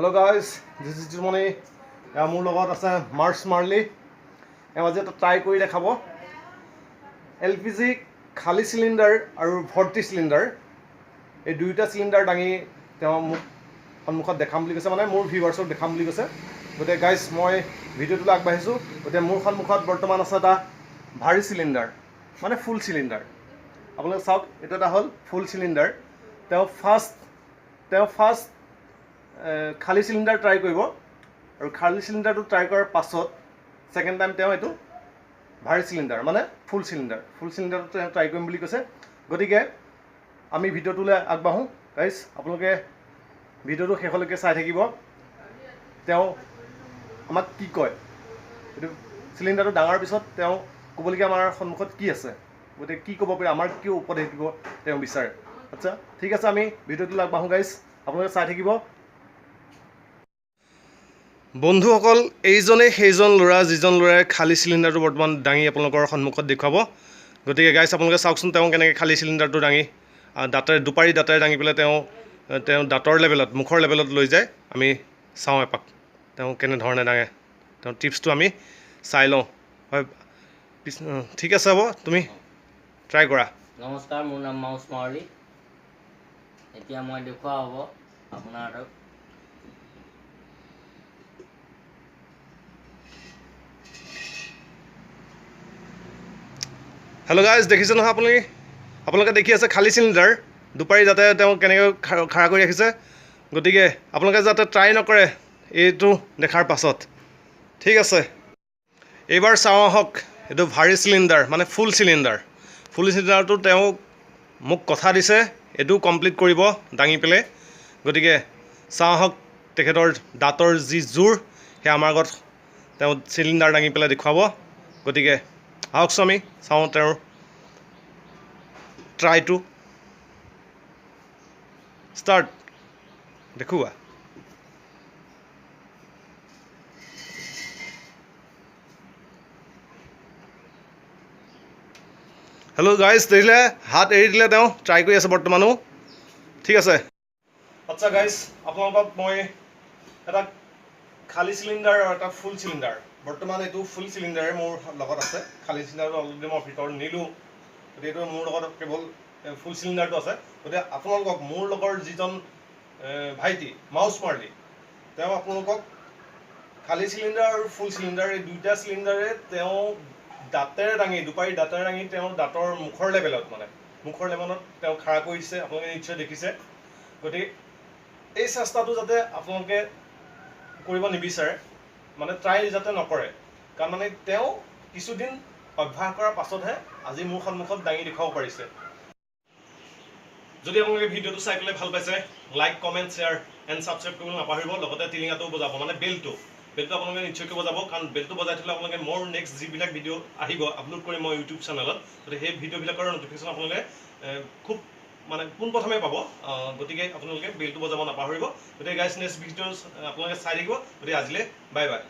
Hello guys, this is Jumoni. মোৰ লগত আছে মাৰ্চ মাৰ্লি। আজি এটা ট্ৰাই কৰি দেখাব। LPG খালী চিলিণ্ডাৰ আৰু ভৰ্তি চিলিণ্ডাৰ এই দুইটা চিলিণ্ডাৰ দাঙি তেওঁ মোক সন্মুখত দেখাম বুলি কৈছে, মানে মোৰ ভিউৱাৰ্ছক দেখাম বুলি কৈছে। গতিকে গাইজ মই ভিডিঅ'টোলৈ আগবাঢ়িছোঁ। গতিকে মোৰ সন্মুখত বৰ্তমান আছে এটা ভাৰী চিলিণ্ডাৰ, মানে ফুল চিলিণ্ডাৰ। আপোনালোকে চাওক, এইটো এটা হ'ল ফুল চিলিণ্ডাৰ। তেওঁ ফাৰ্ষ্ট খালী চিলিণ্ডাৰ ট্ৰাই কৰিব, আৰু খালী চিলিণ্ডাৰটো ট্ৰাই কৰাৰ পাছত ছেকেণ্ড টাইম তেওঁ এইটো ভাৰী চিলিণ্ডাৰ মানে ফুল চিলিণ্ডাৰটো তেওঁ ট্ৰাই কৰিম বুলি কৈছে। গতিকে আমি ভিডিঅ'টোলৈ আগবাঢ়োঁ। গাইজ আপোনালোকে ভিডিঅ'টো শেষলৈকে চাই থাকিব। তেওঁ আমাক কি কয়, এইটো চিলিণ্ডাৰটো ডাঙৰ পিছত তেওঁ ক'বলগীয়া আমাৰ সন্মুখত কি আছে, গতিকে কি ক'ব পাৰে, আমাৰ কি উপদেশ দিব তেওঁ বিচাৰে। আচ্ছা ঠিক আছে, আমি ভিডিঅ'টোলৈ আগবাঢ়োঁ গাইজ, আপোনালোকে চাই থাকিব। বন্ধুসকল, এইজনেই সেইজন ল'ৰা যিজন ল'ৰাই খালী চিলিণ্ডাৰটো বৰ্তমান দাঙি আপোনালোকৰ সন্মুখত দেখুৱাব। গতিকে গাইজ আপোনালোকে চাওকচোন তেওঁ কেনেকৈ খালী চিলিণ্ডাৰটো দাঙি দুপাৰী দাঁতেৰে দাঙি পেলাই তেওঁ দাঁতৰ লেভেলত, মুখৰ লেভেলত লৈ যায়। আমি চাওঁ এপাক তেওঁ কেনেধৰণে দাঙে, তেওঁৰ টিপছটো আমি চাই লওঁ। হয় ঠিক আছে, হ'ব, তুমি ট্ৰাই কৰা। নমস্কাৰ, মোৰ নাম মাউচ মাৰ্লি। এতিয়া মই দেখুওৱা হ'ব আপোনাৰ হাতত। হেল্ল' গাইজ, দেখিছে নহয় আপোনালোকে দেখি আছে খালী চিলিণ্ডাৰ দুপাৰী যাতে তেওঁ কেনেকৈ খাৰা কৰি ৰাখিছে। গতিকে আপোনালোকে যাতে ট্ৰাই নকৰে এইটো দেখাৰ পাছত। ঠিক আছে, এইবাৰ চাওঁ আহক, এইটো ভাৰী চিলিণ্ডাৰ মানে ফুল চিলিণ্ডাৰটো তেওঁ মোক কথা দিছে, এইটো কমপ্লিট কৰিব দাঙি পেলাই। গতিকে চাওঁ আহক তেখেতৰ দাঁতৰ যি জোৰ, সেয়া আমাৰ আগত তেওঁ চিলিণ্ডাৰ দাঙি পেলাই দেখুৱাব। গতিকে আহকচোন আমি চাওঁ তেওঁৰ ট্ৰাইটো। ষ্টাৰ্ট, দেখুওৱা। হেল্ল' গাইজ, দেখিলে হাত এৰি দিলে, তেওঁ ট্ৰাই কৰি আছে বৰ্তমানো। ঠিক আছে। আচ্ছা গাইজ, আপোনালোকক মই এটা খালী চিলিণ্ডাৰ আৰু এটা ফুল চিলিণ্ডাৰ, বৰ্তমান এইটো ফুল চিলিণ্ডাৰে মোৰ লগত আছে। খালী চিলিণ্ডাৰটো অলৰেডি মই ভিতৰত নিলোঁ, গতিকে এইটো মোৰ লগত কেৱল ফুল চিলিণ্ডাৰটো আছে। গতিকে আপোনালোকক মোৰ লগৰ যিজন ভাইটি মাউচ মাৰ্লি, তেওঁ আপোনালোকক খালী চিলিণ্ডাৰ আৰু ফুল চিলিণ্ডাৰ এই দুইটা চিলিণ্ডাৰে তেওঁ দাঁতেৰে দাঙি, দুপাৰী দাঁতেৰে দাঙি তেওঁ দাঁতৰ মুখৰ লেভেলত তেওঁ খাৰা কৰিছে, আপোনালোকে নিশ্চয় দেখিছে। গতিকে এই চেষ্টাটো যাতে আপোনালোকে কৰিব নিবিচাৰে, মানে ট্ৰাই যাতে নকৰে, কাৰণ মানে তেওঁ কিছুদিন অভ্যাস কৰাৰ পাছতহে আজি মোৰ সন্মুখত দাঙি দেখুৱাব পাৰিছে। যদি আপোনালোকে ভিডিঅ'টো চাই পেলাই ভাল পাইছে, like, comment, share and subscribe কৰিবলৈ নাপাহৰিব। লগতে টিলিঙাটো বজাব, মানে বেলটো আপোনালোকে নিশ্চয়কৈ বজাব, কাৰণ বেলটো বজাই থ'লে আপোনালোকে মোৰ নেক্সট যিবিলাক ভিডিঅ' আহিব আপলোড কৰিম মই ইউটিউব চেনেলত, গতিকে সেই ভিডিঅ'বিলাকৰ ন'টিফিকেশ্যন আপোনালোকে খুব মানে পোনপ্ৰথমে পাব। গতিকে আপোনালোকে বেলটো বজাব নাপাহৰিব। গতিকে গাইজ নেক্সট ভিডিঅ' আপোনালোকে চাই থাকিব। গতিকে আজিলৈ বাই বাই।